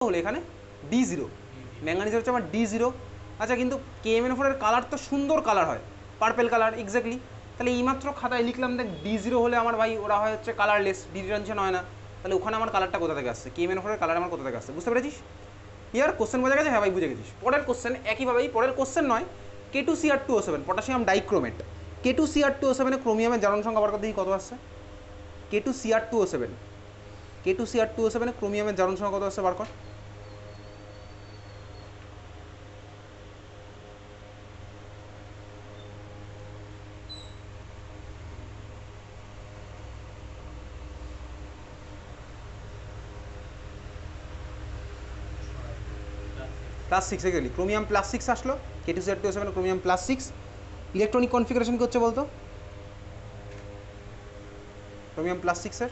হলো এখানে D0, manganese হচ্ছে আমার D0। আচ্ছা, কিন্তু KMnO4 এর কালার তো সুন্দর কালার হয়, পার্পেল কালার এক্স্যাক্টলি। তাহলে এইমাত্র খাতায় লিখলাম দেখ D0 হলে আমার ভাই ওরা হয় হচ্ছে কালারলেস, ডিটেনশন হয় না। তাহলে ওখানে আমার কালারটা কোথা থেকে আসছে, KMnO4 এর কালার আমার কোথা থেকে আসছে, বুঝতে পেরেছিস? ইয়ার কোশ্চেন বোঝা গেছে? হ্যাঁ ভাই বুঝে গেছিস। পরের কোশ্চেন একইভাবেই, পরের কোশ্চেন নয়, K2Cr2O7 পটাশিয়াম ডাইক্রোমেট। K2Cr2O7 এর ক্রোমিয়ামের জারণ সংখ্যা বার করতে কত আসছে? K2Cr2O7 এর ক্রোমিয়ামের জারণ সংখ্যা কত আসছে বার কর। +6 এক্স্যাক্টলি, ক্রোমিয়াম +6 আসলো। K2Cr2O7 chromium +6। ইলেকট্রনিক কনফিগারেশন কি হচ্ছে বলতো ক্রোমিয়াম +6 এর?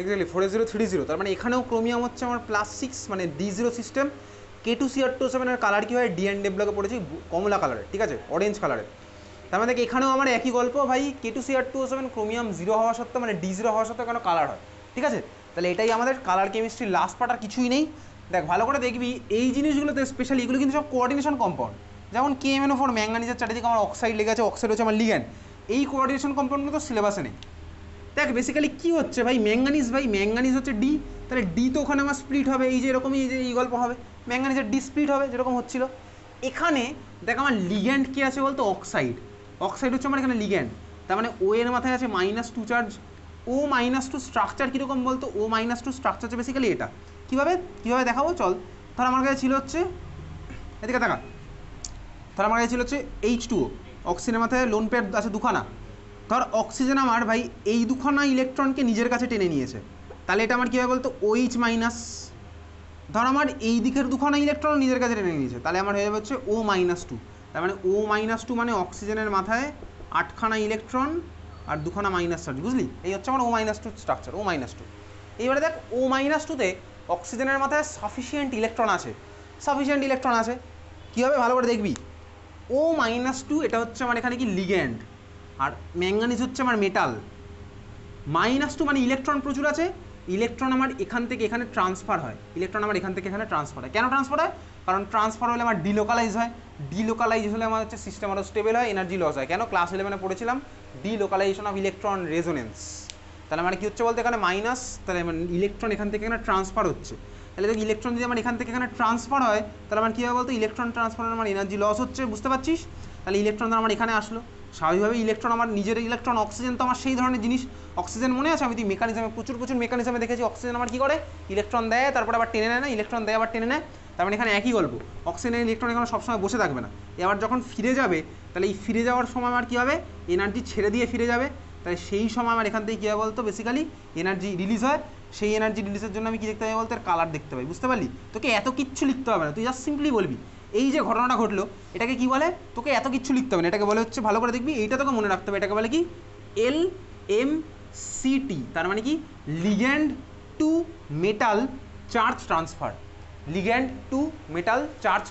Exactly 4s030। তার মানে এখানেও ক্রোমিয়াম হচ্ছে আমার +6, মানে D0 সিস্টেম। K2Cr2O7 এর কালার কী হয়, D&D ব্লকে পড়েছি কমলা কালারের, ঠিক আছে, অরেঞ্জ কালারের। তার মানে এখানেও আমার একই গল্প ভাই, K2Cr2O7 ক্রোমিয়াম 0 হওয়া সত্ত্বেও, মানে D0 হওয়া সত্ত্বেও কেন কালার হয়, ঠিক আছে। তাহলে এটাই আমাদের কালার কেমিস্ট্রির লাস্ট পার্ট, আর কিছুই নেই। দেখ ভালো করে দেখবি এই জিনিসগুলোতে স্পেশালি, এগুলো কিন্তু সব কোঅর্ডিনেশন কম্পাউন্ড। যেমন KMnO4 ম্যাঙ্গানিজের চারিদিকে আমার অক্সাইড লেগে আছে, অক্সাইড হচ্ছে আমার লিগ্যান্ড। এই কোঅর্ডিনেশন কম্পাউন্ডগুলো তো সিলেবাসে নেই। দেখ বেসিক্যালি কী হচ্ছে ভাই, ম্যাঙ্গানিজ হচ্ছে ডি, তাহলে ডি তো ওখানে আমার স্প্লিট হবে, এই যে এরকমই এই যে এই গল্প হবে, ম্যাঙ্গানিজের ডি স্প্লিট হবে যেরকম হচ্ছিল এখানে। দেখ আমার লিগ্যান্ড কী আছে বলতো, অক্সাইড। অক্সাইড হচ্ছে আমার এখানে লিগ্যান্ড। তার মানে ও এর মাথায় আছে -2 চার্জ। O-2 স্ট্রাকচার কীরকম বলতো, O-2 স্ট্রাকচার হচ্ছে বেসিক্যালি এটা। কীভাবে দেখাবো চল। ধর আমার কাছে ছিল হচ্ছে, এদিকে দেখা, ধর আমার কাছে ছিল হচ্ছে H2O, অক্সিজেনের মাথায় লোন পেয়ার আছে দুখানা। ধর অক্সিজেন আমার ভাই এই দুখানা ইলেকট্রনকে নিজের কাছে টেনে নিয়েছে, তাহলে এটা আমার কী হবে বলতো, OH-। ধর আমার এই দিকের দুখানা ইলেকট্রন নিজের কাছে টেনে নিয়েছে, তাহলে আমার হয়ে যাবে হচ্ছে O-2। তার মানে O-2 মানে অক্সিজেনের মাথায় 8খানা ইলেকট্রন আর দুখানা মাইনাস চার্জ, বুঝলি? এই হচ্ছে আমার O-2 স্ট্রাকচার, O-2। এইবারে দেখ O-2তে অক্সিজেনের মাথায় সাফিসিয়েন্ট ইলেকট্রন আছে। কী হবে ভালো করে দেখবি, O-2 এটা হচ্ছে আমার এখানে কি লিগ্যান্ড, আর ম্যাঙ্গানিজ হচ্ছে আমার মেটাল। -2 মানে ইলেকট্রন প্রচুর আছে, ইলেকট্রন আমার এখান থেকে এখানে ট্রান্সফার হয়, কেন ট্রান্সফার হয়? কারণ ট্রান্সফার হলে আমার ডিলোকালাইজ হয়, ডিলোকালাইজ হলে আমার হচ্ছে সিস্টেম আরও স্টেবল হয়, এনার্জি লস হয়। কেন? ক্লাস 11-এ পড়েছিলাম ডিলোকালাইজেশন অফ ইলেকট্রন রেজোনেন্স। তাহলে মানে কী হচ্ছে বলতে, এখানে মাইনাস, তাহলে মানে ইলেকট্রন এখান থেকে এখানে ট্রান্সফার হচ্ছে। তাহলে দেখি ইলেকট্রন যদি আমার এখান থেকে এখানে ট্রান্সফার হয়, তাহলে আমার কী হবে বলতো, ইলেকট্রন ট্রান্সফারের আমার এনার্জি লস হচ্ছে, বুঝতে পারছিস? তাহলে ইলেকট্রন আমার এখানে আসলো, স্বাভাবিকভাবে ইলেকট্রন আমার নিজের ইলেকট্রন, অক্সিজেন তো আমার সেই ধরনের জিনিস। অক্সিজেন মনে আছে, আমি তুই মেকানিজমে প্রচুর মেকানিজমে দেখেছি, অক্সিজেন আমার কী করে, ইলেকট্রন দেয় তারপর আবার টেনে নেয় না, ইলেকট্রন দেয় আবার টেনে নেয়। তার মানে এখানে একই গল্প, অক্সিজেনের ইলেকট্রন এখানে সবসময় বসে থাকবে না, এবার যখন ফিরে যাবে, তাহলে এই ফিরে যাওয়ার সময় আমার কী হবে, এনার্জি ছেড়ে দিয়ে ফিরে যাবে। তাহলে সেই সময় আমার এখান থেকে কী হবে বলতো, বেসিক্যালি এনার্জি রিলিজ হয়। সেই এনার্জি রিলিজের জন্য আমি কী দেখতে পাই বলতো, কালার দেখতে পাই, বুঝতে পারলি? তোকে এত কিচ্ছু লিখতে হবে না, তুই জাস্ট সিম্পলি বলবি এই যে ঘটনাটা ঘটলো এটাকে কি বলে, তোকে এত কিচ্ছু লিখতে হবে না, এটাকে বলে হচ্ছে, ভালো করে দেখবি এইটা তোকে মনে রাখতে হবে, এটাকে বলে কি LMCT। তার মানে কি, ligand to metal charge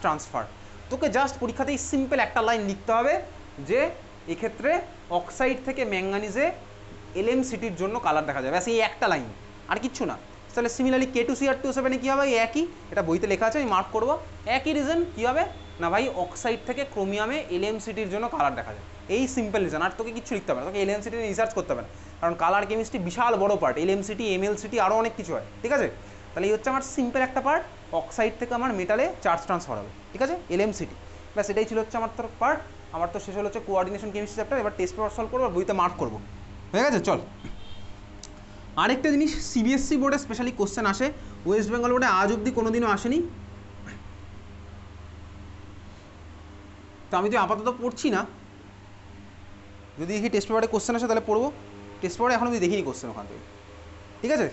transfer, তোকে জাস্ট পরীক্ষাতেই সিম্পল একটা লাইন লিখতে হবে যে এক্ষেত্রে অক্সাইড থেকে ম্যাঙ্গানিজে LMCTর জন্য কালার দেখা যাবে, ব্যাস এই একটা লাইন, আর কিচ্ছু না। তাহলে সিমিলারলি K2Cr2O7 কী হবে, একই, এটা বইতে লেখা আছে আমি মার্ক করবো, একই রিজন কী হবে না ভাই, অক্সাইড থেকে ক্রোমিয়ামে LMCTর জন্য কালার দেখা যায়, এই সিম্পল রিজন। আর তোকে কিছু লিখতে হবে না, তোকে LMCT নিয়ে রিসার্চ করতে হবে না, কারণ কালার কেমিস্ট্রি বিশাল বড় পার্ট, LMCT, MLCT আরও অনেক কিছু হয়, ঠিক আছে। তাহলে এই হচ্ছে আমার সিম্পল একটা পার্ট, অক্সাইড থেকে আমার মেটালে চার্জ ট্রান্সফার হবে, ঠিক আছে, LMCT। ব্যাস এটাই ছিল হচ্ছে আমার তোর পার্ট। আমার তো শেষ হলো হচ্ছে কোঅর্ডিনেশন কেমিস্ট্রি চ্যাপ্টার। এবার টেস্ট পেপার সলভ করবো, বইতে মার্ক করবো, হয়ে গেছে। চল আরেকটা জিনিস, CBSE বোর্ডে স্পেশালি কোশ্চেন আসে, ওয়েস্ট বেঙ্গল বোর্ডে আজ অবধি কোনোদিনও আসেনি, তো আমি তো আপাতত পড়ছি না, যদি দেখি টেস্ট পেপারে কোশ্চেন আসে তাহলে পড়বো, টেস্ট পেপারে এখন অব্দি দেখিনি কোশ্চেন ওখান থেকে, ঠিক আছে।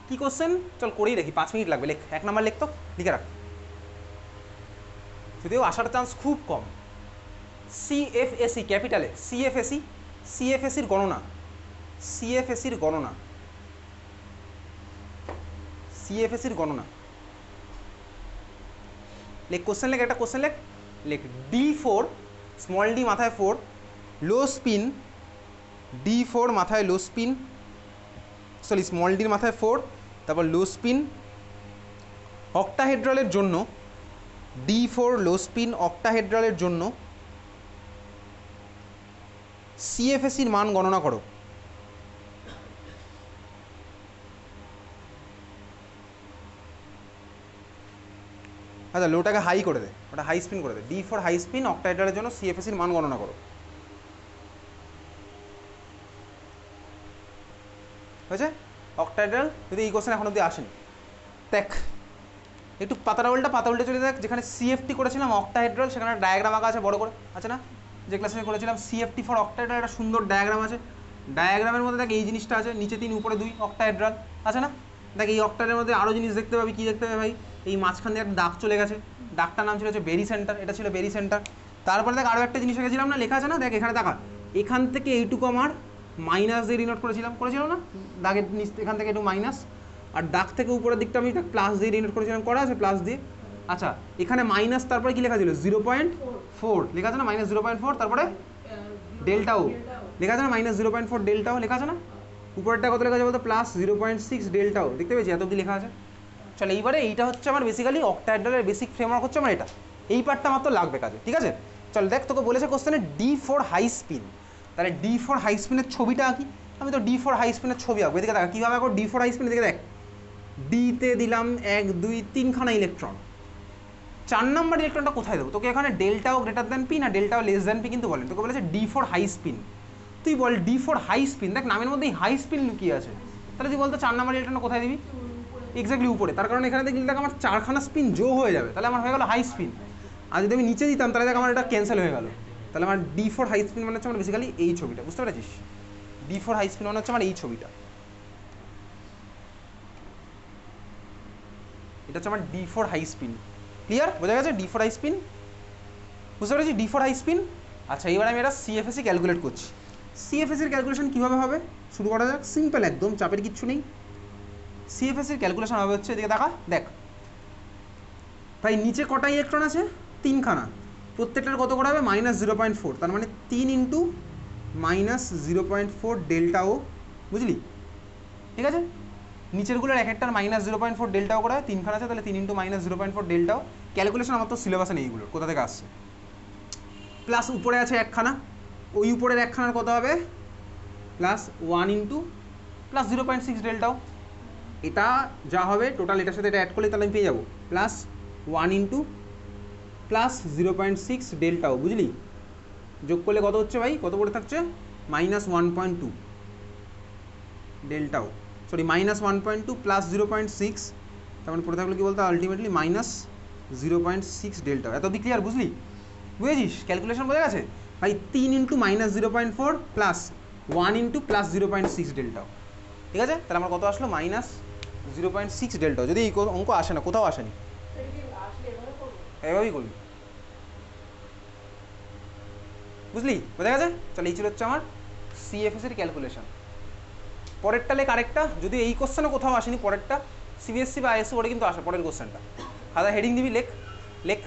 কী কোশ্চেন চল করেই দেখি, 5 মিনিট লাগবে, লেখ 1 নাম্বার লেখ তো, লিখে রাখ, যদিও আসার চান্স খুব কম। সিএফএসি ক্যাপিটালে, সিএফএসি, সিএফএসির গণনা, সিএফএসির গণনা, সিএফএসির গণনা লেখ, কোশ্চেন লেখ, একটা কোশ্চেন লেখ, লেখ D4 স্মল ডি মাথায় 4 লো স্পিন, D4 মাথায় লো স্পিন, সরি স্মল ডির মাথায় 4 তারপর লো স্পিন অক্টাহেড্রালের জন্য, D4 লো স্পিন অক্টাহেড্রালের জন্য সিএফএসির মান গণনা করো। আচ্ছা লোটাকে হাই করে দে, ওটা হাই স্পিন করে দে, D4 হাই স্পিন অক্টাহেড্রালের জন্য সিএফএসির মান গণনা করো। হয়েছে? অক্টাহেড্রাল যদি এই কোশ্চেন এখন অব্দি আসেনি, দেখ একটু পাতা উল্টে চলে দেখ, যেখানে সিএফটি করেছিলাম অক্টাহেড্রাল সেখানে ডায়াগ্রাম আঁকা আছে বড় করে, আছে না? যে ক্লাসে করেছিলাম সিএফটি ফর অক্টাহেড্রাল, একটা সুন্দর ডায়াগ্রাম আছে, ডায়াগ্রামের মধ্যে দেখ এই জিনিসটা আছে, নিচে 3 উপরে 2 অক্টাহেড্রাল আছে না? দেখ এই অক্টাহেড্রালের মধ্যে আরও জিনিস দেখতে পাবি, কী দেখতে পাবি ভাই, এই মাঝখান দিয়ে একটা দাগ চলে গেছে, দাগটার নাম ছিল হচ্ছে বেরি সেন্টার, এটা ছিল বেরি সেন্টার। তারপরে দেখ আরও একটা জিনিস রেখেছিলাম না, লেখা আছে না, দেখ এখানে দেখা, এখান থেকে এইটুকু আমার মাইনাস দিয়ে রিনোট করেছিলাম না, দাগের নিচ এখান থেকে একটু মাইনাস, আর দাগ থেকে উপরের দিকটা আমি প্লাস দিয়ে রিনোট করেছিলাম, করা আছে প্লাস দিয়ে। আচ্ছা এখানে মাইনাস, তারপরে কি লেখা ছিল 0.4 লেখা আছে না, -0.4, তারপরে ডেল্টা ও লেখা আছে না, -0.4 ডেল্টা ও লেখা আছে না, উপরেরটা কত লেখা আছে বলতো +0.6 ডেল্টা ও, দেখতে পেয়েছি এত অব্দি লেখা আছে। চলো এইবারে এইটা হচ্ছে আমার বেসিক্যালি অক্টাহেড্রালের বেসিক ফ্রেমওয়ার্ক হচ্ছে আমার এটা, এই পার্টটা মাত্র লাগবে কাজে, ঠিক আছে। চল দেখ তোকে বলেছে কোশ্চেনে D4 হাই স্পিন, তাহলে D4 হাই স্পিনের ছবিটা আঁকি, আমি তো D4 হাই স্পিনের ছবি আঁকবো, এদিকে দেখ কীভাবে আঁকো D4 হাই স্পিন, এদিকে দেখ ডিতে দিলাম 1 2 3 খানা ইলেকট্রন, 4 নাম্বার ইলেকট্রনটা কোথায় দেবো, তোকে এখানে ডেল্টাও গ্রেটার দ্যান পি না ডেল্টাও লেস দ্যান পি কিন্তু বলেন, তোকে বলেছে D4 হাই স্পিন, তুই বল D4 হাই স্পিন, দেখ নামের মধ্যেই হাই স্পিন লুকিয়ে আছে, তাহলে তুই বলতো 4 নাম্বার ইলেকট্রনটা কোথায় দিবি, এক্স্যাক্টলি উপরে, তার কারণ এখানে দেখলি দেখ আমার 4খানা স্পিন যোগ হয়ে যাবে, তাহলে আমার হয়ে গেল হাই স্পিন। আর যদি আমি নিচে দিতাম তাহলে দেখ আমার এটা ক্যান্সেল হয়ে গেল, তাহলে আমার D4 হাই স্পিন মানে হচ্ছে আমার বেসিক্যালি এই ছবিটা, বুঝতে পেরেছিস? D4 হাই স্পিন মানে হচ্ছে আমার এই ছবিটা, এটা হচ্ছে আমার D4 হাই স্পিন, ক্লিয়ার? বোঝা গেছে D4 হাই স্পিন, বুঝতে পেরেছি D4 হাই স্পিন। আচ্ছা এবার আমি এটা সিএফএসি ক্যালকুলেট করছি, সিএফএসির ক্যালকুলেশন কীভাবে হবে শুরু করা যাক, সিম্পল একদম, চাপের কিচ্ছু নেই। সিএফএসির ক্যালকুলেশন হবে হচ্ছে, এদিকে দেখা, দেখ ভাই নিচে কটা ইলেকট্রন আছে, 3খানা, প্রত্যেকটার কত করা হবে -0.4, তার মানে 3 × -0.4 ডেল্টা ও, বুঝলি? ঠিক আছে, নিচেরগুলোর এক একটার -0.4 ডেল্টাও করা হয়, 3খানা আছে, তাহলে 3 × -0.4 ডেল্টাও। ক্যালকুলেশন আমার তো সিলেবাসে নেই এগুলোর, কোথা থেকে আসছে, প্লাস উপরে আছে একখানা, ওই উপরের একখানার কত হবে +1 × +0.6 ডেল্টাও, এটা যা হবে টোটাল এটার সাথে এটা অ্যাড করলে তাহলে আমি পেয়ে যাবো +1 × +0.6 ডেল্টাও, বুঝলি? যোগ করলে কত হচ্ছে ভাই, কত পড়ে থাকছে -1.2 ডেল্টাও, সরি -1.2 +0.6, তার মানে পড়ে থাকলো কি বলতো আলটিমেটলি -0.6 ডেল্টাও। এত অব্দি ক্লিয়ার, বুঝলি? বুঝেছিস? ক্যালকুলেশন বোঝা গেছে ভাই, 3 × -0.4 +1 × +0.6 ডেল্টাও, ঠিক আছে? তাহলে আমার কত আসলো -0.6 ডেল্টাও। যদি এই অঙ্ক আসে না, কোথাও আসেনি, এভাবেই করবি, বুঝলি? বোঝা গেছে? চল এই ছিল হচ্ছে আমার সিএফএসির ক্যালকুলেশন। পরেরটা লেখ আরেকটা, যদি এই কোশ্চেনও কোথাও আসেনি, পরেরটা সিবিএসসি বা আইএসসি বোর্ডে কিন্তু আসে পরের কোশ্চেনটা, খাতা হেডিং দিবি, লেখ লেখ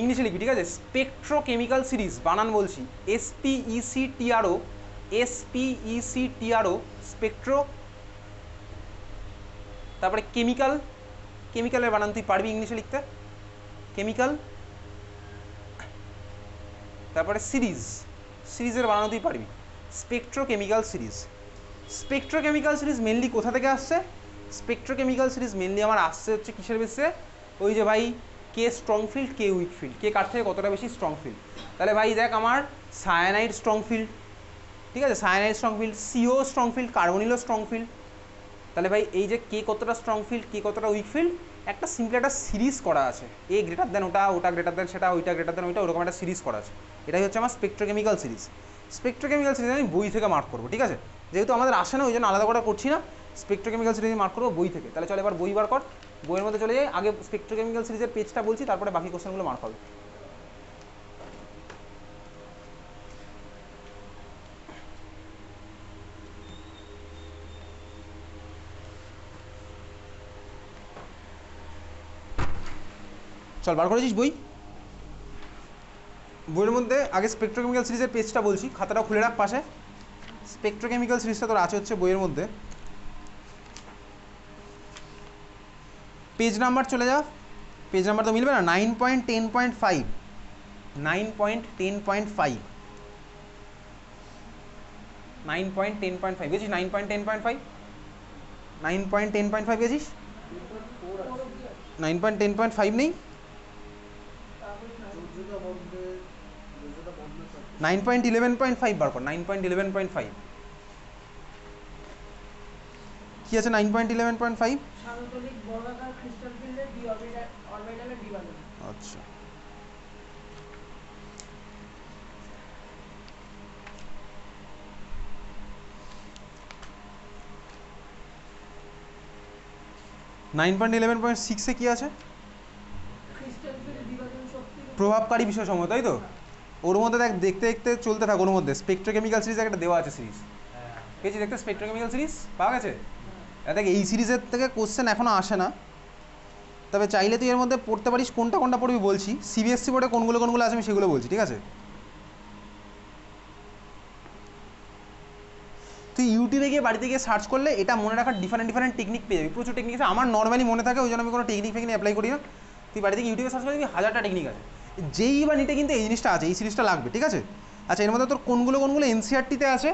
ইংলিশে লিখবি, ঠিক আছে? স্পেকট্রোকেমিক্যাল সিরিজ, বানান বলছি SPECTRO, SPECTRO, স্পেকট্রো, তারপরে কেমিক্যাল, কেমিক্যালের বানান তুই পারবি ইংলিশে লিখতে, কেমিক্যাল, তারপরে সিরিজ, সিরিজের বানানো তুই পারবি, স্পেকট্রোকেমিক্যাল সিরিজ। স্পেকট্রোকেমিক্যাল সিরিজ মেনলি কোথা থেকে আসছে, স্পেকট্রোকেমিক্যাল সিরিজ মেনলি আমার আসছে হচ্ছে কিসের বেসে, ওই যে ভাই কে স্ট্রং ফিল্ড, কে উইক ফিল্ড, কে কার থেকে কতটা বেশি স্ট্রং ফিল্ড। তাহলে ভাই দেখ আমার সায়ানাইড স্ট্রং ফিল্ড, ঠিক আছে, cyanide strong field, CO strong field, কার্বনিলও স্ট্রং ফিল্ড। তাহলে ভাই এই যে কে কতটা স্ট্রং ফিল্ড, কে কতটা উইক ফিল্ড, একটা সিম্পল একটা সিরিজ করা আছে, এ গ্রেটার দেন ওটা, ওটা গ্রেটার দেন সেটা, ওইটা গ্রেটার দেন ওইটা, ওরকম একটা সিরিজ করা আছে। এটাই হচ্ছে আমার স্পেকট্রোকেমিক্যাল সিরিজ। স্পেকট্রোকেমিক্যাল সিরিজ আমি বই থেকে মার্ক করবো, ঠিক আছে, যেহেতু আমাদের আসে না ওই জন্য আলাদা করে করছি না, স্পেকট্রোকেমিক্যাল সিরিজ মার্ক করবো বই থেকে। তাহলে চলে এবার বই বার কর, বইয়ের মধ্যে চলে যাই, আগে স্পেকট্রোকেমিক্যাল সিরিজের পেজটা বলছি, তারপরে বাকি কোশ্চেনগুলো মার্ক হবে। চল বার করেছিস বই? বইয়ের মধ্যে আগে স্পেকট্রোকেমিক্যাল সিরিজের পেজটা বলছি, খাতাটা খুলে রাখ পাশে। স্পেকট্রোকেমিক্যাল সিরিজটা তোর আছে হচ্ছে বইয়ের মধ্যে, পেজ নাম্বার চলে যা, পেজ নাম্বার তো মিলবে না, 9.10.5, 9.10.5, 9.10.5 বুঝিস, 9.10.5, 9.10.5 বুঝিস, 9.10.5 নেই, 9.11.5 বার কর, 9.11.5 কি আছে 9.11.5? সামতলিক বর্গাকার ক্রিস্টাল ফিল্ডের ডি অরবিটালের বিভাজন। আচ্ছা, নাইন পয়েন্ট 11.6 কি আছে? ক্রিস্টাল ফিল্ড বিভাজন শক্তি প্রভাবকারী বিষয় সমূহ, তাই তো? ওর মধ্যে দেখ, দেখতে দেখতে চলতে থাক, ওর মধ্যে স্পেকট্রোকেমিক্যাল সিরিজ একটা দেওয়া আছে সিরিজ, পেয়েছি দেখতে, স্পেকট্রোকেমিক্যাল সিরিজ পাওয়া গেছে। দেখ এই সিরিজের থেকে কোশ্চেন এখনও আসে না, তবে চাইলে তুই এর মধ্যে পড়তে পারিস, কোনটা কোনটা পড়বি বলছি, সিবিএসসি বোর্ডে কোনগুলো কোনগুলো আছে আমি সেগুলো বলছি, ঠিক আছে? তুই ইউটিউবে গিয়ে বাড়িতে গিয়ে সার্চ করলে এটা মনে রাখার ডিফারেন্ট ডিফারেন্ট টেকনিক পেয়ে যাবি, প্রচুর টেকনিক আছে, আমার নর্মালি মনে থাকে ওই জন্য আমি কোনো টেকনিক ফেকনিক অ্যাপ্লাই করি না। তুই বাড়িতে গিয়ে ইউটিউবে সার্চ করবি, হাজারটা টেকনিক আছে, যেই বা নিটে কিন্তু এই জিনিসটা আছে, এই সিরিজটা লাগবে, ঠিক আছে? আচ্ছা, এর মধ্যে তোর কোনগুলো কোনগুলো এনসিআরটিতে আছে,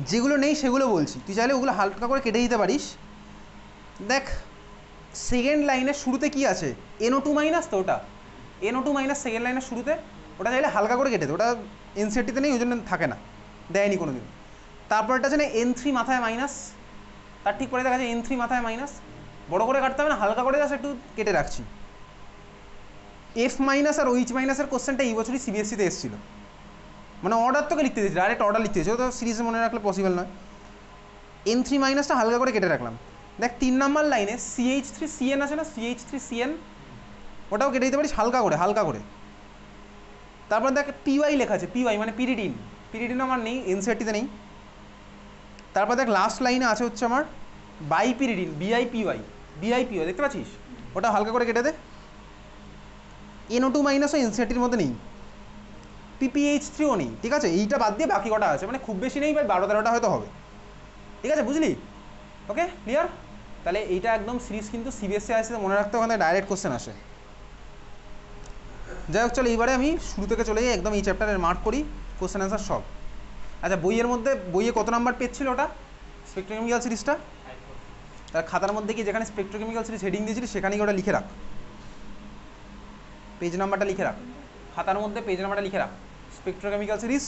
যেগুলো নেই সেগুলো বলছি, তুই চাইলে ওগুলো হালকা করে কেটে দিতে পারিস। দেখ সেকেন্ড লাইনের শুরুতে কি আছে, NO2 মাইনাস, তো ওটা NO2 মাইনাস সেকেন্ড লাইনের শুরুতে, ওটা চাইলে হালকা করে কেটে দে, ওটা এনসিআরটিতে নেই ওই জন্য থাকে না, দেয়নি কোনো দিন। তারপরটা আছে না N3 মাথায় মাইনাস, তার ঠিক পরে দেখা যায় N3 মাথায় মাইনাস, বড় করে কাটতে হবে না, হালকা করে জাস্ট একটু কেটে রাখছি। F মাইনাস আর OH মাইনাসের কোশ্চেনটা এই বছরই সিবিএসসিতে এসেছিল, মানে অর্ডার তোকে লিখতে দিয়েছে, ডাইরেক্ট অর্ডার লিখতে দিয়েছে, তো সিরিজে মনে রাখলে পসিবল নয়। N3 মাইনাসটা হালকা করে কেটে রাখলাম। দেখ 3 নাম্বার লাইনে CH3CN আছে না, CH3CN, ওটাও কেটে দিতে পারিস হালকা করে, হালকা করে। তারপর দেখ PY লেখা আছে, PY মানে পিরিডিন, পিরিডিন আমার নেই, এনসিআরটিতে নেই। তারপর দেখ লাস্ট লাইনে আছে হচ্ছে আমার বাইপিরিডিন, BIPY দেখতে পাচ্ছিস, ওটা হালকা করে কেটে দে। NO2 মাইনাসও এনসিআরটির মধ্যে নেই, PPH3ও নেই, ঠিক আছে? এইটা বাদ দিয়ে বাকি কটা আছে, মানে খুব বেশি নেই, ভাই 12-13টা হয়তো হবে, ঠিক আছে, বুঝলি? ওকে, ক্লিয়ার? তাহলে এইটা একদম সিরিজ কিন্তু সিবিএসসি আসছে, মনে রাখতে ওখানে ডাইরেক্ট কোশ্চেন আসে। যাই হোক, চলো এইবারে আমি শুরু থেকে চলে যাই, একদম এই চ্যাপ্টারের মার্ক করি, কোশ্চেন অ্যান্সার সব। আচ্ছা, বইয়ের মধ্যে বইয়ে কত নাম্বার পেজ ছিল ওটা, স্পেকট্রোকেমিক্যাল সিরিজটা? তার খাতার মধ্যে কি যেখানে স্পেকট্রোকেমিক্যাল সিরিজ হেডিং দিয়েছিলি সেখানেই ওটা লিখে রাখ, পেজ নাম্বারটা লিখে রাখ, খাতার মধ্যে পেজ নাম্বারটা লিখে রাখ, স্পেকট্রোকেমিক্যাল সিরিজ।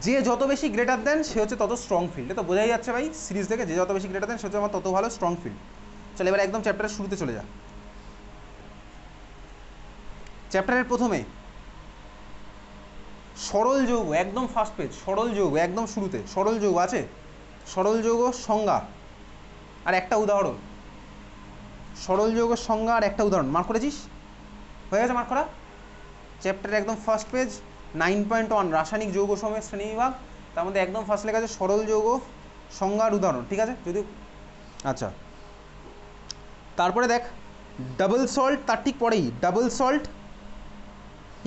যে যত বেশি গ্রেটার দেন সে হচ্ছে তত স্ট্রং ফিল্ড, এটা তো বোঝাই যাচ্ছে ভাই সিরিজ থেকে, যে যত বেশি গ্রেটার দেন সে হচ্ছে আমার তত ভালো স্ট্রং ফিল্ড। চলো এবার একদম চ্যাপ্টারের শুরুতে চলে যা। চ্যাপ্টারের প্রথমে সরল যৌগ, একদম ফার্স্ট পেজ, সরল যৌগ একদম শুরুতে, সরল যৌগ আছে, সরল যৌগ সংজ্ঞা আর একটা উদাহরণ, সরল যৌগ সংজ্ঞা আর একটা উদাহরণ, মার্ক করেছিস? হয়ে গেছে মার্ক করা? চ্যাপ্টারের একদম ফার্স্ট পেজ 9.1 রাসায়নিক যৌগ সমূহের শ্রেণীবিভাগ, তার মধ্যে একদম ফার্স্ট লেখা আছে সরল যৌগ সংজ্ঞা আর উদাহরণ, ঠিক আছে? যদি আচ্ছা, তারপরে দেখ ডাবল সল্ট, তার ঠিক পরেই ডাবল সল্ট,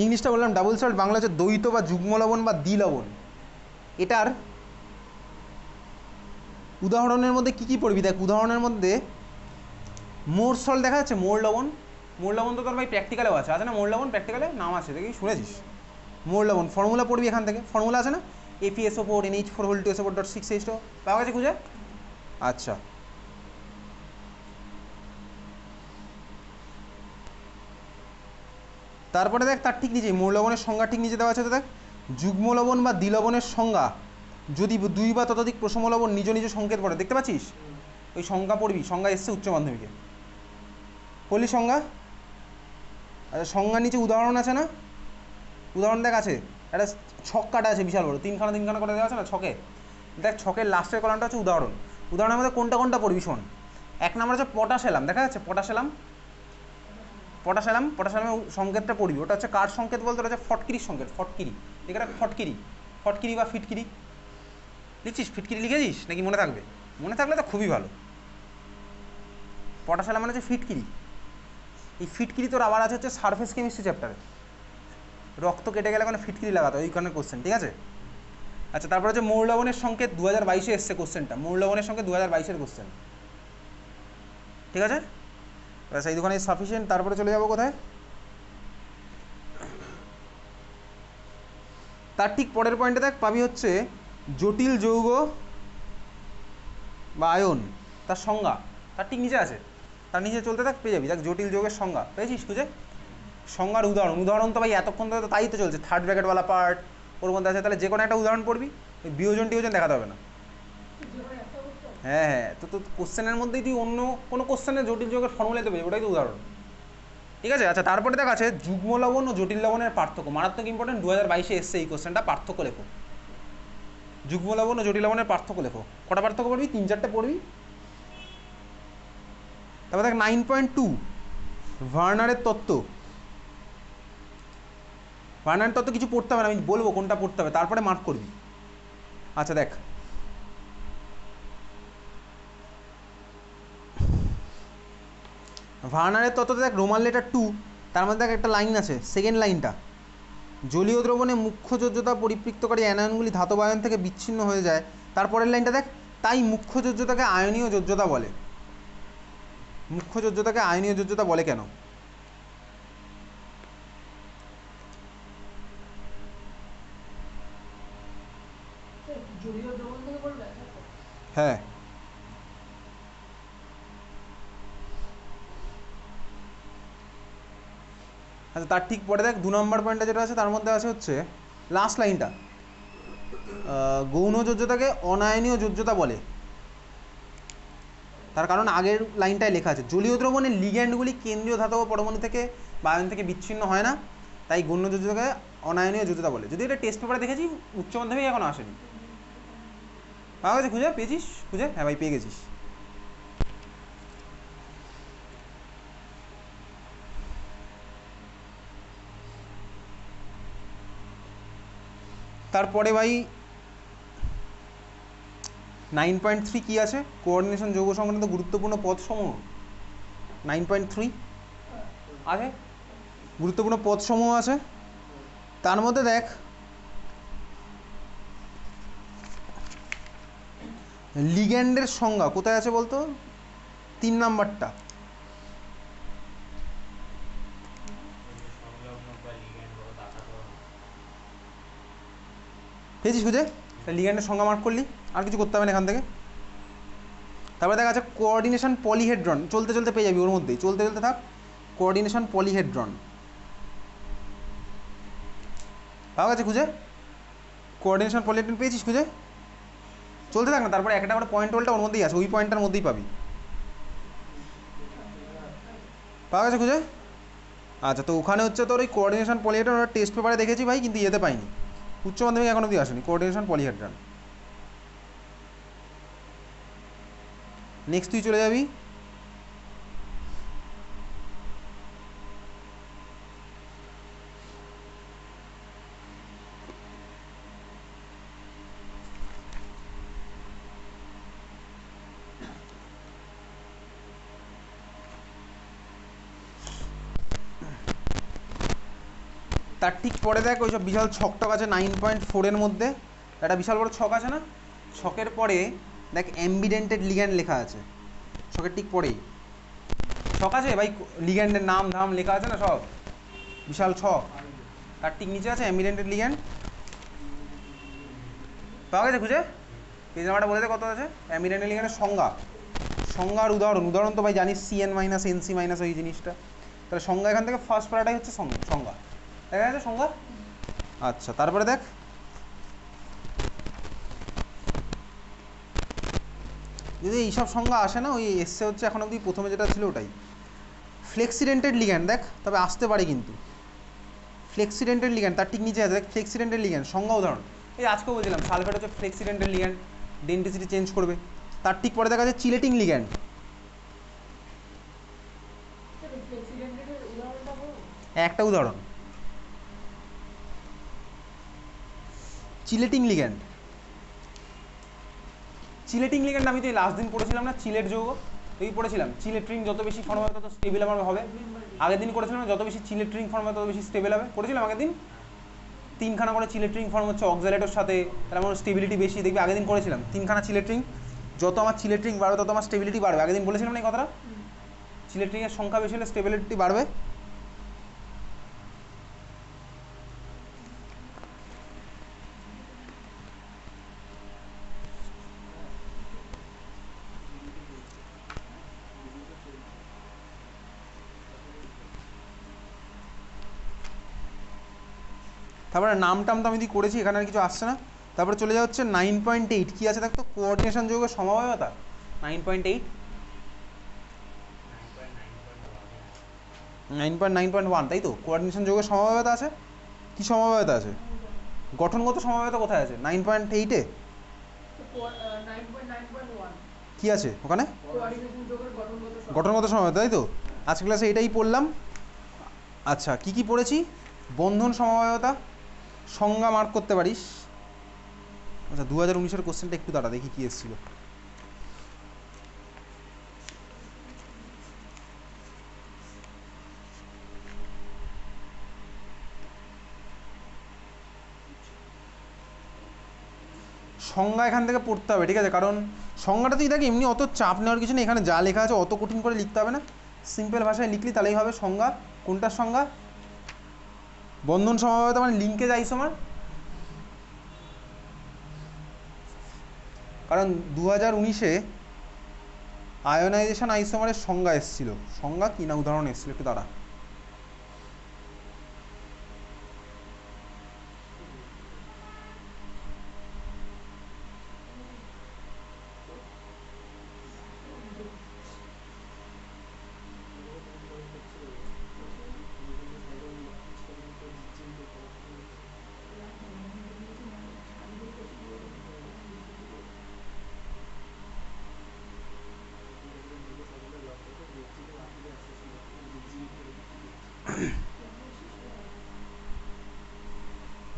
ইংলিশটা বললাম ডাবল সল্ট, বাংলা হচ্ছে দ্বৈত বা যুগ্ম লবণ বা দ্বিলবণ। এটার উদাহরণের মধ্যে কী কী পড়বি দেখ, উদাহরণের মধ্যে মোর সল্ট দেখা যাচ্ছে, মোর লবণ, মোর লবণ তো তোর ভাই প্র্যাকটিক্যালেও আছে, আছে না মোর লবণ? প্র্যাকটিক্যালে নাম আছে, দেখি শুনেছিস? মোর লবণ ফর্মুলা পড়বি এখান থেকে, ফর্মুলা আছে না, FeSO4 NH4 2SO4.6H2, পাওয়া গেছে খুঁজে? আচ্ছা, তারপরে দেখ তার ঠিক নিচে মৌল লবণের সংজ্ঞা ঠিক নিচে দেওয়া আছে, তো দেখ যুগ্ম লবণ বা দ্বিলবণের সংজ্ঞা যদি দুই বা ততোধিক প্রশম লবণ নিজ নিজ সংকেত পড়ে, দেখতে পাচ্ছিস ওই সংজ্ঞা পড়বি, সংজ্ঞা এসছে উচ্চ মাধ্যমিকে, পড়লি সংজ্ঞা। আচ্ছা সংজ্ঞার নিচে উদাহরণ আছে না, উদাহরণ দেখ আছে, একটা ছক কাটা আছে বিশাল বড়, তিনখানা করে দেওয়া আছে না ছকে, দেখ ছকের লাস্টের কলামটা হচ্ছে উদাহরণ। উদাহরণের মধ্যে কোনটা কোনটা পড়বি শোন। এক নম্বর হচ্ছে পটাশিয়াম, দেখা যাচ্ছে পটাশিয়ামের সংকেতটা পড়বি, ওটা হচ্ছে কার সংকেত বলতে, ওটা হচ্ছে ফটকিরির সংকেত, ফটকিরি, এখানে ফটকিরি বা ফিটকিরি লিখছিস, ফিটকিরি লিখেছিস নাকি মনে থাকবে? মনে থাকলে তো খুবই ভালো। পটাশিয়াম মানে হচ্ছে ফিটকিরি, এই ফিটকিরি তোর আবার আছে হচ্ছে সারফেস কেমিস্ট্রি চ্যাপ্টারে, রক্ত কেটে গেলে কোনো ফিটকিরি লাগাতো, ওইখানে কোশ্চেন, ঠিক আছে। আচ্ছা তারপর হচ্ছে মৌল লবণের সংকেত 2022-এ এসছে কোশ্চেনটা, মৌল লবণের সংকেত 2022-এর কোশ্চেন, ঠিক আছে। ব্যাস এই দোকানে সাফিসিয়েন্ট। তারপরে চলে যাবো কোথায়, তার ঠিক পরের পয়েন্টে দেখ পাবি হচ্ছে জটিল যৌগ বা আয়ন, তার সংজ্ঞা তার ঠিক নিচে আছে, তার নিচে চলতে থাক পেয়ে যাবি। দেখ জটিল যৌগের সংজ্ঞা পেয়েছিস খুঁজে, সংজ্ঞার উদাহরণ তো ভাই এতক্ষণ তো তাই তো চলছে, থার্ড ব্র্যাকেটওয়ালা পার্ট ওর মধ্যে আছে, তাহলে যে কোনো একটা উদাহরণ পড়বি, ওই বিয়োজন টিয়োজন দেখাতে হবে না। হ্যাঁ তো কোশ্চেনের মধ্যেই তুই অন্য কোনো কোশ্চেনের জটিল যৌগের ফর্মুলাতে পেয়ে, ওটাই তো উদাহরণ, ঠিক আছে। আচ্ছা তারপরে দেখ আছে যুগ্ম লবণ ও জটিল লবণের পার্থক্য, মারাত্মক ইম্পর্টেন্ট, 2022-এ এসছে এই কোশ্চেনটা, পার্থক্য লেখো, যুগ্ম লবণ ও জটিল লবণের পার্থক্য লেখো। কটা পার্থক্য পড়বি? 3-4টে পড়বি। তারপর দেখ 9.2 ভার্নারের তত্ত্ব, ভার্নারের তত্ত্ব কিছু পড়তে হবে না, আমি বলবো কোনটা পড়তে হবে, তারপরে মার্ক করবি। আচ্ছা দেখ ভার্নারের তত্ত্বতে দেখ রোমান লেটার 2, তার মধ্যে দেখ একটা লাইন আছে, সেকেন্ড লাইনটা, জলীয় দ্রবণে মুখ্য যোজ্যতা পরিপৃক্তকারী অ্যানায়নগুলি ধাতব আয়ন থেকে বিচ্ছিন্ন হয়ে যায়। তারপরের লাইনটা দেখ, তাই মুখ্য যোজ্যতাকে আয়নীয় যোজ্যতা বলে, মুখ্য যোজ্যতাকে আয়নীয় যোজ্যতা বলে কেন? জলীয় দ্রবণ থেকে বলবে? হ্যাঁ আচ্ছা তার ঠিক পরে দেখ 2 নম্বর পয়েন্টটা যেটা আছে তার মধ্যে আছে হচ্ছে লাস্ট লাইনটা, গৌণ যোজ্যতাকে অনায়নীয় যোজ্যতা বলে, তার কারণ আগের লাইনটায় লেখা আছে জলীয় দ্রবণের লিগ্যান্ডগুলি কেন্দ্রীয় ধাতব পরমাণু থেকে বা আয়ন থেকে বিচ্ছিন্ন হয় না, তাই গৌণ যোজ্যতাকে অনায়নীয় যোজ্যতা বলে। যদি এটা টেস্ট পেপারে দেখেছি, উচ্চ মাধ্যমিক এখনো আসেনি, পাওয়া গেছে খুঁজে, পেয়েছিস খুঁজে? হ্যাঁ ভাই পেয়ে গেছিস। তারপরে ভাই 9.3 কী আছে, কোঅর্ডিনেশন যৌগ সংক্রান্ত গুরুত্বপূর্ণ পদসমূহ, 9.3 আছে, গুরুত্বপূর্ণ পদসমূহ আছে। তার মধ্যে দেখ লিগ্যান্ডের সংজ্ঞা কোথায় আছে বলতো, 3 নাম্বারটা, পেয়েছিস খুঁজে? লিগ্যান্ডের সংজ্ঞা মার্ক করলি, আর কিছু করতে হবে না এখান থেকে। তারপরে দেখা আছে কোঅর্ডিনেশন পলিহেড্রন, চলতে চলতে পেয়ে যাবি ওর মধ্যেই, চলতে চলতে থাক, কোঅর্ডিনেশন পলিহেড্রন পাওয়া গেছে খুঁজে, কোঅর্ডিনেশন পলিহেড্রন পেয়েছিস খুঁজে? চলতে থাক না, তারপরে একটা করে পয়েন্ট ওলটা ওর মধ্যেই আছে, ওই পয়েন্টটার মধ্যেই পাবি, পাওয়া গেছে খুঁজে? আচ্ছা তো ওখানে হচ্ছে তোর ওই কোঅর্ডিনেশন পলিহেড্রন, ওরা টেস্ট পেপারে দেখেছি ভাই, কিন্তু ইয়েতে পাইনি, উচ্চ মাধ্যমিক এখন অবধি আসেনি কোঅর্ডিনেশন পলিহেড্রন। নেক্সট তুই চলে যাবি তার ঠিক পরে দেখ ওই সব বিশাল ছকটক আছে 9.4-এর মধ্যে, একটা বিশাল বড় ছক আছে না, ছকের পরে দেখ অ্যাম্বিডেন্টেড লিগ্যান্ড লেখা আছে, ছকের ঠিক পরেই ছক আছে ভাই, লিগ্যান্ডের নাম ধাম লেখা আছে না সব, বিশাল ছক, তার ঠিক নিচে আছে অ্যাম্বিডেন্টেড লিগ্যান্ড, পাওয়া গেছে খুঁজে? পেজ নাম্বারটা বলে দে কত আছে। অ্যাম্বিডেন্টেড লিগ্যান্ডের সংজ্ঞা, সংজ্ঞার উদাহরণ তো ভাই জানিস, CN- NC- ওই জিনিসটা, তাহলে সংজ্ঞা এখান থেকে ফার্স্ট প্যারাটাই হচ্ছে সংজ্ঞা, দেখা যাচ্ছে সংজ্ঞা। আচ্ছা তারপরে দেখ যদি এইসব সংজ্ঞা আসে না, ওই এসছে হচ্ছে এখন অবধি প্রথমে যেটা ছিল ওটাই। ফ্লেক্সিডেন্টেড লিগ্যান্ড দেখ, তবে আসতে পারে কিন্তু ফ্লেক্সিডেন্টেড লিগ্যান্ড তার ঠিক নিচে আছে দেখ, ফ্লেক্সিডেন্টেড লিগ্যান্ড সংজ্ঞা উদাহরণ এই আজকেও বলছিলাম সালফেট হচ্ছে ফ্লেক্সিডেন্টেড লিগ্যান্ড, ডেন্টিসিটি চেঞ্জ করবে। তার ঠিক পরে দেখা যাচ্ছে চিলেটিং লিগ্যান্ড। একটা উদাহরণ চিলেটিং লিগ্যান্ড। চিলেটিং লিগ্যান্ড আমি তো এই লাস্ট দিন পড়েছিলাম না, চিলেট যৌগ এই পড়েছিলাম, চিলেট রিং যত বেশি ফর্ম হবে তত স্টেবল আমার হবে। আগের দিন করেছিলাম যত বেশি চিলেট রিং ফর্ম হবে তত বেশি স্টেবল হবে, পড়েছিলাম আগের দিন। তিনখানা করে চিলেট রিং ফর্ম হচ্ছে অক্সালেটের সাথে, তাহলে আমার স্টেবিলিটি বেশি দেখবি। আগের দিন করেছিলাম তিনখানা চিলেট রিং, যত আমার চিলেট রিং বাড়বে তত আমার স্টেবিলিটি বাড়বে। আগের দিন বলেছিলাম না এই কথাটা, চিলেট রিংয়ের সংখ্যা বেশি হলে স্টেবিলিটি বাড়বে। তারপরে নাম টাম তো আমি যদি করেছি, এখানে আর কিছু আসছে না। তারপরে চলে যাওয়া হচ্ছে 9.8, কী আছে দেখতো, কোঅর্ডিনেশন যৌগের সমবায়তা 9.8, 9.9.1 তাই তো, কোঅর্ডিনেশন যৌগের সমবায়তা আছে। কী সমবায়তা আছে, গঠনগত সমবায়তা কোথায় আছে 9.8-এ? কী আছে ওখানে, গঠনগত সমবায়তা তাই তো। আজকে ক্লাসে এটাই পড়লাম। আচ্ছা কি কি পড়েছি, বন্ধন সমবায়তা সংজ্ঞা মার্ক করতে পারিস। আচ্ছা 2019-এর কোশ্চেনটা একটু দাঁড়া দেখি কী এসেছিল। সংজ্ঞা এখান থেকে পড়তে হবে, ঠিক আছে, কারণ সংজ্ঞাটা তুই দেখ এমনি অত চাপ নেওয়ার কিছু নেই, এখানে যা লেখা আছে অত কঠিন করে লিখতে হবে না, সিম্পল ভাষায় লিখলি তাহলেই হবে। সংজ্ঞা কোনটার সংজ্ঞা, বন্ধন সমবায়তা মানে লিঙ্কেজ আইসোমার। কারণ 2019-এ আয়োনাইজেশন আইসোমারের সংজ্ঞা এসেছিল, সংজ্ঞা কি না উদাহরণ এসেছিল, একটু দাঁড়া।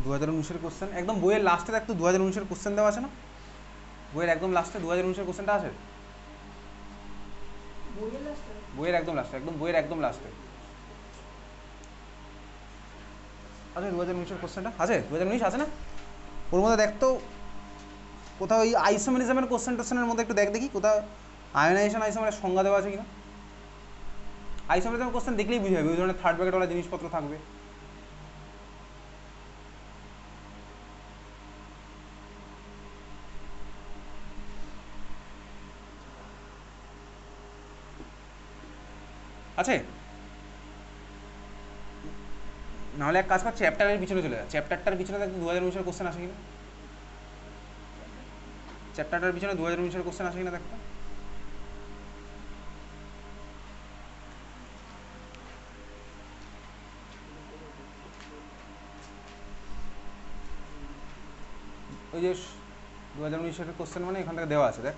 দু 2019-এর কোশ্চেন একদম বইয়ের লাস্টে দেখ তো, 2019-এর কোশ্চেন দেওয়া আছে না বইয়ের একদম লাস্টে, 2019-এর কোশ্চেনটা আছে বইয়ের একদম লাস্টে, একদম বইয়ের একদম লাস্টে আছে 2019-এর কোশ্চেনটা আছে, 2019 আছে না, ওর মধ্যে দেখ তো কোথাও ওই আইসোমেরিজমের কোশ্চেন টোশ্চেনের মধ্যে একটু দেখ দেখি কোথাও আয়োনাইজেশন আইসোমারের সংজ্ঞা দেওয়া আছে কিনা। আইসোমেরিজমের কোশ্চেন দেখলেই বুঝে যাবে ওই ধরনের থার্ড ব্র্যাকেটওয়ালা জিনিসপত্র থাকবে। আছে নাহলে এক কাজ কর, চ্যাপ্টারের পিছনে চলে যায়, চ্যাপ্টারটার পিছনে দেখ 2019-এর কোশ্চেন আসে কিনা, চ্যাপ্টারটার পিছনে 2019-এর কোশ্চেন আসে কিনা দেখতো। ওই যে 2019-এর কোশ্চেন মানে এখান থেকে দেওয়া আছে দেখ,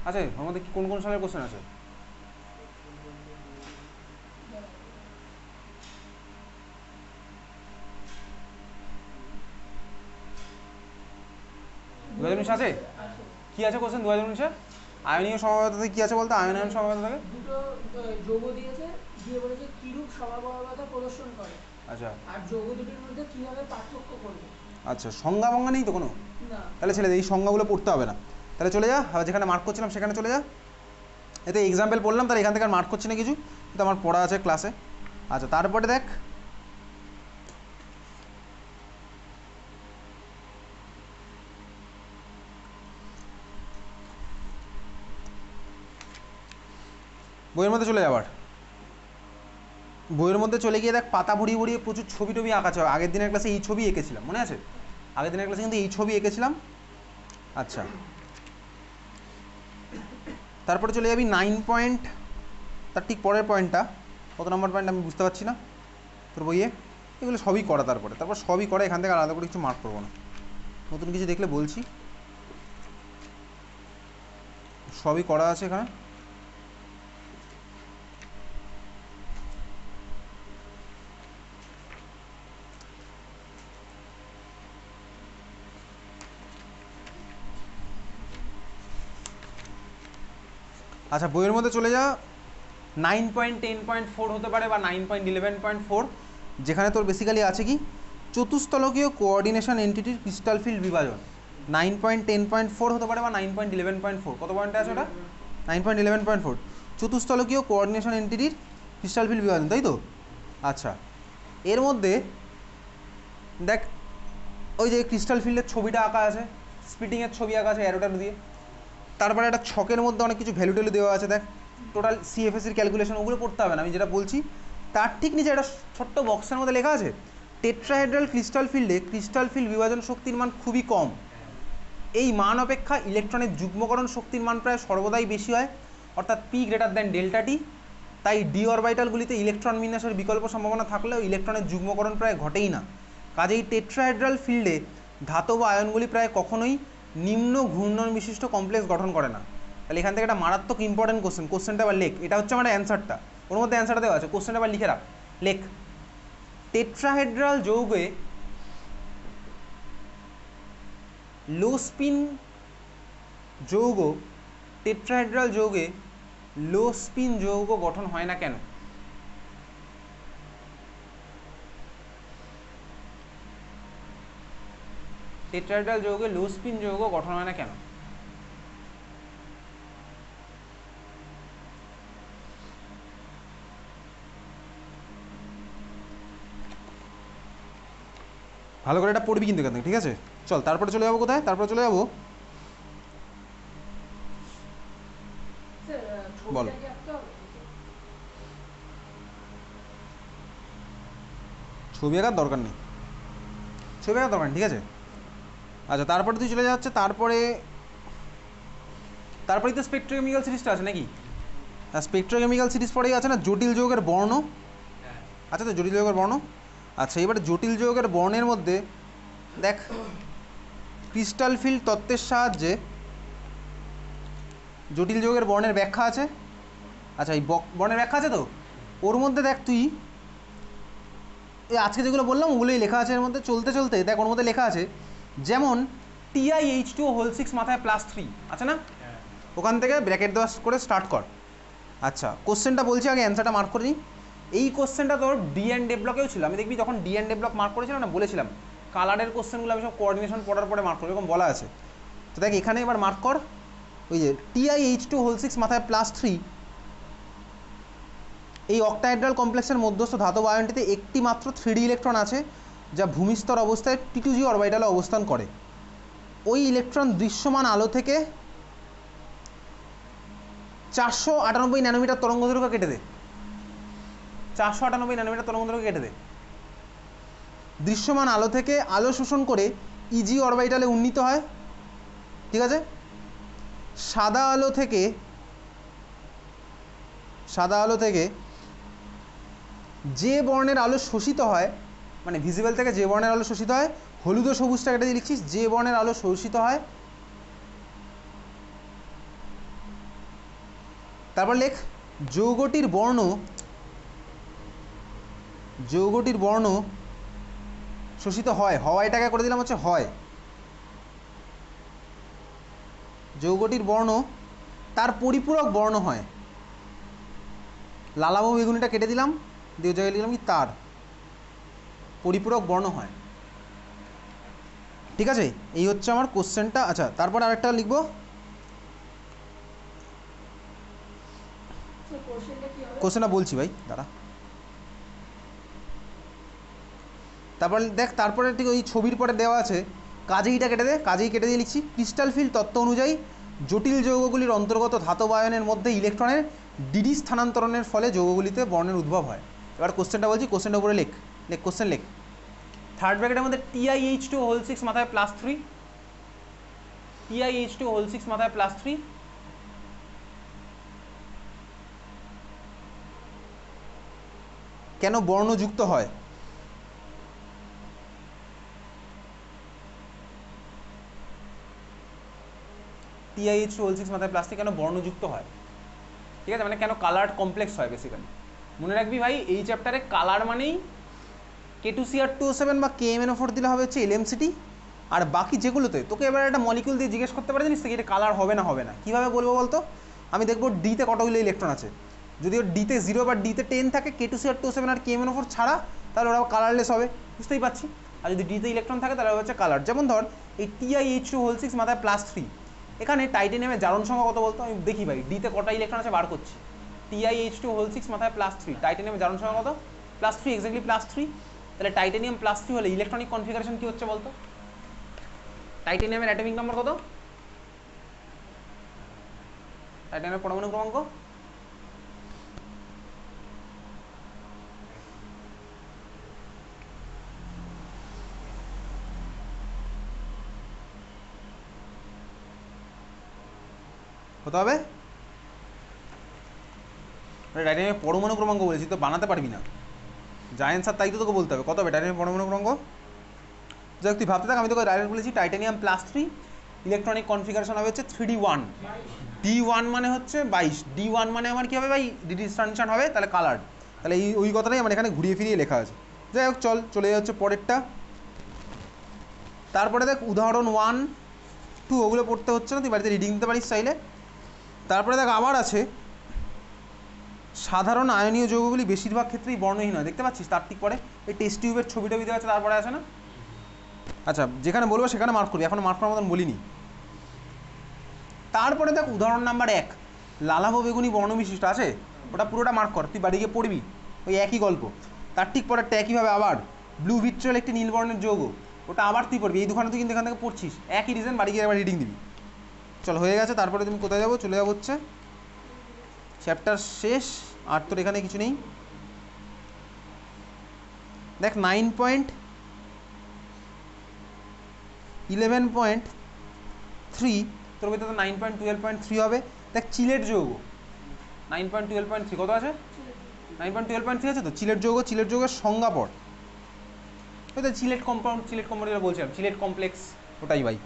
আছে ওর মধ্যে কোন কোন সালের কোশ্চেন আছে। আছে কি আছে কোশ্চেন 2019-এ, আয়নীয় সমবায়তাতে কি আছে বলতো, আয়নায়ন সমবায়তা থাকে দুটো যৌগ দিয়েছে, দিয়ে বলেছে কিরূপ সমবায়তা প্রদর্শন করে। আচ্ছা, আর যৌগ দুটির মধ্যে কিভাবে পার্থক্য করবে। আচ্ছা সংজ্ঞা মঙ্গা নেই তো কোনো, না তাহলে ছেলে এই সংজ্ঞাগুলো পড়তে হবে না, তাহলে চলে যা যেখানে মার্ক করছিলাম সেখানে চলে যা। এতে এক্সাম্পল পড়লাম, তাহলে এখান থেকে আর মার্ক করছি না কিছু, কিন্তু আমার পড়া আছে ক্লাসে। আচ্ছা তারপরে দেখ বইয়ের মধ্যে চলে যাবার, বইয়ের মধ্যে চলে গিয়ে দেখ পাতা ভরিয়ে ভরিয়ে প্রচুর ছবি টবি আঁকা আছে। আগের দিনের ক্লাসে এই ছবি এঁকেছিলাম, মনে আছে? আগের দিনের ক্লাসে কিন্তু এই ছবি এঁকেছিলাম। আচ্ছা, তারপরে চলে যাবি 9 পয়েন্ট, তার ঠিক পরের পয়েন্টটা, কত নম্বর পয়েন্ট আমি বুঝতে পারছি না তোর বইয়ে। এগুলো সবই করা, তারপর সবই করা, এখান থেকে আলাদা করে কিছু মার্ক করবো না, নতুন কিছু দেখলে বলছি। সবই করা আছে এখানে। আচ্ছা, বইয়ের মধ্যে চলে যা, 9.10.4 হতে পারে বা 9.11.4, যেখানে তোর বেসিক্যালি আছে কি চতুস্তলকীয় কোঅর্ডিনেশন এন্টিটির ক্রিস্টাল ফিল্ড বিভাজন। 9.10.4 হতে পারে বা 9.11.4, কত পয়েন্টে আছে ওটা? 9.11.4, চতুস্তলকীয় কোঅর্ডিনেশন এন্টিটির ক্রিস্টাল ফিল্ড বিভাজন, তাই তো? আচ্ছা, এর মধ্যে দেখ ওই যে ক্রিস্টাল ফিল্ডের ছবিটা আঁকা আছে, স্প্লিটিংয়ের ছবি আঁকা আছে অ্যারোটার দিয়ে, তারপরে একটা ছকের মধ্যে অনেক কিছু ভ্যালু ট্যালু দেওয়া আছে, দেখ টোটাল সিএফএসির ক্যালকুলেশন, ওগুলো পড়তে হবে না, আমি যেটা বলছি তার ঠিক নিচে একটা ছোট্ট বক্সের মধ্যে লেখা আছে টেট্রাহেড্রাল ক্রিস্টাল ফিল্ডে ক্রিস্টাল ফিল্ড বিভাজন শক্তির মান খুবই কম। এই মান অপেক্ষা ইলেকট্রনের যুগ্মকরণ শক্তির মান প্রায় সর্বদাই বেশি হয়, অর্থাৎ পি গ্রেটার দ্যান ডেল্টা টি। তাই ডি অরবিটালগুলিতে ইলেকট্রন বিন্যাসের বিকল্প সম্ভাবনা থাকলেও ইলেকট্রনের যুগ্মকরণ প্রায় ঘটেই না। কাজেই টেট্রাহেড্রাল ফিল্ডে ধাতব আয়নগুলি প্রায় কখনোই নিম্ন ঘূর্ণন বিশিষ্ট কমপ্লেক্স গঠন করে না। তাহলে এখান থেকে একটা মারাত্মক ইম্পর্টেন্ট কোশ্চেনটা আবার লেখ, এটা হচ্ছে আমার অ্যান্সারটা, ওর মধ্যে অ্যান্সারটা দেওয়া আছে, কোশ্চেনটা আবার লিখে রাখ, লেখ। টেট্রাহেড্রাল যৌগে লো স্পিন যৌগ, টেট্রাহেড্রাল যৌগে লো স্পিন যৌগ গঠন হয় না কেন? টেট্রাহেড্রাল যৌগে লো স্পিন যৌগ গঠন হয় না কেন? ভালো করে এটা পড়বি কিন্তু এখান থেকে, ঠিক আছে? চল তারপরে চলে যাবো কোথায়? তারপরে চলে যাবো, বল। ছবি আঁকার দরকার নেই, ছবি আঁকার দরকার নেই, ঠিক আছে? আচ্ছা, তারপরে তুই চলে যাচ্ছে, তারপরে তো স্পেকট্রোকেমিক্যাল সিরিজটা আছে নাকি? স্পেকট্রোকেমিক্যাল সিরিজ পরেই আছে না জটিল যৌগের বর্ণ, আচ্ছা তো জটিল যৌগের বর্ণ। আচ্ছা, এবারে জটিল যৌগের বর্ণের মধ্যে দেখ ক্রিস্টাল ফিল্ড তত্ত্বের সাহায্যে জটিল যৌগের বর্ণের ব্যাখ্যা আছে। আচ্ছা, এই বর্ণের ব্যাখ্যা আছে তো, ওর মধ্যে দেখ তুই এই আজকে যেগুলো বললাম ওগুলোই লেখা আছে এর মধ্যে। চলতে চলতে দেখ ওর মধ্যে লেখা আছে যেমন TiH2O6 মাথায় +3 আছে না, ওখান থেকে ব্র্যাকেট দেওয়া করে স্টার্ট কর। আচ্ছা, কোশ্চেনটা বলছি, আগে অ্যান্সারটা মার্ক করে নিই। এই কোশ্চেনটা তোর ডি অ্যান্ড ডে ব্লকেও ছিল, আমি দেখবি যখন D and day block mark করেছিলাম না, বলেছিলাম কালারের কোশ্চেনগুলো আমি সব কোঅর্ডিনেশন পড়ার পরে মার্ক করবো, এরকম বলা আছে। তো দেখ এখানে এবার মার্ক কর, ওই যে TiH2O6 মাথায় +3, এই অক্টাহেড্রাল কমপ্লেক্সের মধ্যস্থ ধাতব আয়নটিতে একটি মাত্র 3D ইলেকট্রন আছে যা ভূমিস্তর অবস্থায় T2G অরবিটালে অবস্থান করে। ওই ইলেকট্রন দৃশ্যমান আলো থেকে 498 ন্যানোমিটার তরঙ্গ দৈর্ঘ্য কেটে দে, 498 ন্যানোমিটার তরঙ্গ দৈর্ঘ্য কেটে দে। দৃশ্যমান আলো থেকে আলো শোষণ করে ইজি অরবিটালে উন্নীত হয়, ঠিক আছে? সাদা আলো থেকে যে বর্ণের আলো শোষিত হয়, মানে ভিজিবল থেকে যে বর্ণের আলো শোষিত হয়, হলুদ ও সবুজটা কেটে দিয়ে লিখছিস যে বর্ণের আলো শোষিত হয়। তারপর লেখ যৌগটির বর্ণ শোষিত হয়, হওয়াইটাকে করে দিলাম হচ্ছে হয়। যৌগটির বর্ণ তার পরিপূরক বর্ণ হয়, লালাভ বেগুনিটা কেটে দিলাম, দিয়ে জায়গায় লিখলাম কি তার পরিপূরক বর্ণ হয়, ঠিক আছে? এই হচ্ছে আমার কোশ্চেনটা। আচ্ছা, তারপর আরেকটা লিখবো, কোশ্চেনটা বলছি ভাই দাঁড়া। তারপর দেখ, তারপরে ঠিক ওই ছবির পরে দেওয়া আছে কাজেইটা কেটে দে, কাজেই কেটে দিয়ে লিখছি ক্রিস্টাল ফিল্ড তত্ত্ব অনুযায়ী জটিল যৌগগুলির অন্তর্গত ধাতব আয়নের মধ্যে ইলেকট্রনের ডিডি স্থানান্তরণের ফলে যৌগগুলিতে বর্ণের উদ্ভব হয়। এবার কোশ্চেনটা বলছি, কোশ্চেনটা উপরে লেখ, কোশ্চেন লেখ। থার্ড ব্র্যাকেটের মধ্যে TiH2 মাথায় +3, TiH2 মাথায় +3, কেন বর্ণযুক্ত হয়? TiH2 মাথায় +3 কেন বর্ণযুক্ত হয়? ঠিক আছে, মানে কেন কালার কমপ্লেক্স হয় বেসিক্যালি। মনে রাখবি ভাই, এই চ্যাপ্টারে কালার মানেই K2Cr2O7 বা KMnO4 দিলে হবে হচ্ছে LMCT, আর বাকি যেগুলোতে তোকে এবার একটা মলিকিউল দিয়ে জিজ্ঞেস করতে পারে জানিস তো এটা কালার হবে না হবে না, কীভাবে বলবো বলতো? আমি দেখবো ডিতে কতগুলো ইলেকট্রন আছে, যদি ওর ডিতে 0 বা ডিতে 10 থাকে, K2Cr2O7 আর KMnO4 ছাড়া, তাহলে ওরা কালারলেস হবে, বুঝতেই পারছি। আর যদি ডিতে ইলেকট্রন থাকে তাহলে হচ্ছে কালার। যেমন ধর এই TiH2 মাথায় +3, এখানে টাইটেনিয়ামের জারণ সংখ্যা কত বলতো? আমি দেখি ভাই ডিতে কটা ইলেকট্রন আছে বার করছি। TiH2 মাথায় +3, টাইটেনিয়ামের জারণ সংখ্যা কত? +3, এক্স্যাক্টলি +3। তাহলে টাইটেনিয়াম +3 হলে ইলেকট্রনিক কনফিগারেশন কি হচ্ছে বলতো? টাইটেনিয়ামের অ্যাটমিক নম্বর কত? টাইটেনিয়ামের পরমাণু ক্রমাঙ্ক কত হবে? টাইটেনিয়ামের পরমাণু ক্রমাঙ্ক বলেছি তো, বানাতে পারবি না, যা অ্যান্সার তাই তো তোকে বলতে হবে। কত হবে টাইটেনিয়ামের পরমাণু ক্রমাঙ্ক? যাক তুই ভাবতে থাক, আমি তোকে ডাইরেক্ট বলেছি টাইটেনিয়াম +3, ইলেকট্রনিক কনফিগারেশন হবে হচ্ছে 3D1, D1 মানে হচ্ছে 22, D1 মানে আমার কী হবে ভাই? ডিস্টানশন হবে, তাহলে কালার। তাহলে এই ওই কথাটাই আমার এখানে ঘুরিয়ে ফিরিয়ে লেখা আছে। যাই হোক, চলে যাচ্ছে পরেরটা। তারপরে দেখ উদাহরণ 1, 2 ওগুলো পড়তে হচ্ছে না, তুই বাড়িতে রিডিং দিতে পারিস চাইলে। তারপরে দেখ আবার আছে সাধারণ আয়নীয় যৌগগুলি বেশিরভাগ ক্ষেত্রেই বর্ণহীন হয়, দেখতে পাচ্ছিস তার ঠিক পরে এই টেস্ট টিউবের ছবিটা দেওয়া আছে, তারপরে আছে না? আচ্ছা, যেখানে বলবো সেখানে মার্ক করবি, এখন মার্ক করার মতন বলিনি। তারপরে দেখ উদাহরণ নাম্বার 1, লালাভ বেগুনি বর্ণবিশিষ্ট আছে, ওটা পুরোটা মার্ক কর, তুই বাড়ি গিয়ে পড়বি, ওই একই গল্প। তার ঠিক পরে একইভাবে আবার ব্লু ভিট্রিয়ল একটি নীল বর্ণের যৌগ, ওটা আবার তুই পড়বি। এই দুখানে তুই কিন্তু এখান থেকে পড়ছিস, একই রিজন, বাড়ি গিয়ে আবার রিডিং দিবি। চল হয়ে গেছে। তারপরে তুমি কোথায় যাবো? চলে যাবো হচ্ছে চ্যাপ্টার শেষ, আর তোর এখানে কিছু নেই। দেখ 9.11.3, তোর ভিতরে তো 9.12.3 হবে। দেখ চিলেট যৌগ 9.12.3 কত আছে? 9.12.3 আছে তো। চিলেট যৌগের সংজ্ঞা পড়, ওই তো চিলেট কম্পাউন্ড, চিলেট কম্পাউন্ড যেটা বলছিলাম, চিলেট কমপ্লেক্স, ওটাই ভাই।